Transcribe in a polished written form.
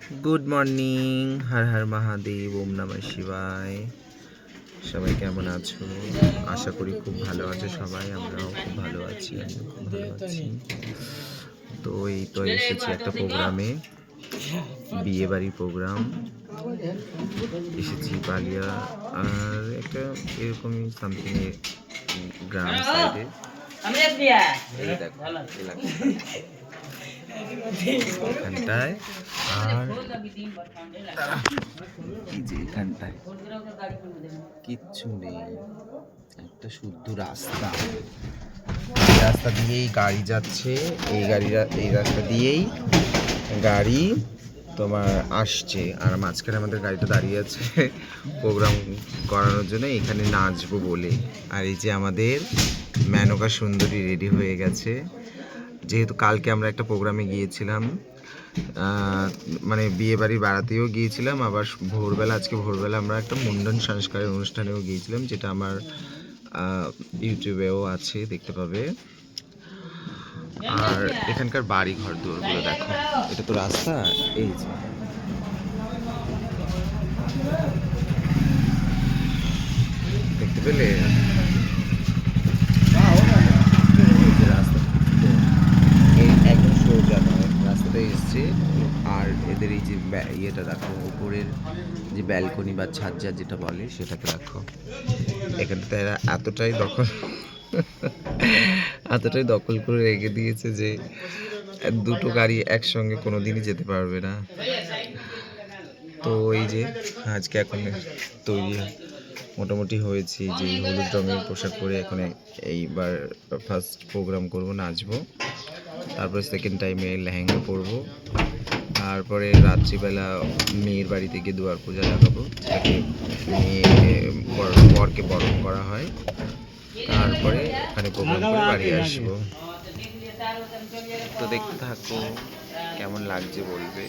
Good morning, Har Har Mahadev, ওম নমঃ শিবায়। সবাই কেমন আছো? আশা করি খুব ভালো আছো সবাই। আমরাও খুব ভালো আছি, আমিও খুব ভালো আছি। তো এই তো এসেছি একটা প্রোগ্রামে, বিয়ে বাড়ির প্রোগ্রাম। এসেছি পালিয়া আর একটা এরকমই সামথিং গ্রাম সাইডে। এই দেখো এখানটায়, আর এই যে এখানটায় কিচ্ছু নেই, একটা শুদ্ধ রাস্তা। এই রাস্তা দিয়েই গাড়ি যাচ্ছে, এই রাস্তা দিয়েই গাড়ি তোমার আসছে, আর মাঝখানে আমাদের গাড়িটা দাঁড়িয়ে আছে প্রোগ্রাম করানোর জন্য, এখানে নাচবো বলে। আর এই যে আমাদের মেনকা সুন্দরী রেডি হয়ে গেছে, যেহেতু কালকে আমরা একটা প্রোগ্রামে গিয়েছিলাম, মানে বিয়ে বাড়ির বাড়াতেও গিয়েছিলাম, আবার আজকে ভোরবেলা আমরা একটা মুন্ডন সংস্কারের অনুষ্ঠানেও গিয়েছিলাম, যেটা আমার ইউটিউবেও আছে, দেখতে পাবে। আর এখানকার বাড়ি ঘর দুয়ারগুলো দেখো, এটা তো রাস্তা, এই যে দেখতে পেলে রাস্তা একদম সোজা নয়, রাস্তাটা এসছে। আর এদের এই যে ইয়েটা দেখো, উপরের যে ব্যালকনি বা ছাজ্জা যেটা বলে সেটাকে দেখো। এখানটাতে এরা এতটাই দখল করে রেখে দিয়েছে যে দুটো গাড়ি একসঙ্গে কোনোদিনই যেতে পারবে না। তো এই যে আজকে এখন তৈরি মোটামুটি হয়েছি, যে হলুদ রঙের পোশাক পরে এখন এইবার ফার্স্ট প্রোগ্রাম করব, নাচবো। তারপরে সেকেন্ড টাইমে লেহেঙ্গা পরবো। তারপরে রাত্রিবেলা মেয়ের বাড়িতে গিয়ে দুয়ার পূজা লাগাবো, যেটাকে বরকে বরণ করা হয়। তারপরে ওখানে প্রোগ্রাম করে বাড়ি আসবো। তো দেখতে থাকো, কেমন লাগছে বলবে।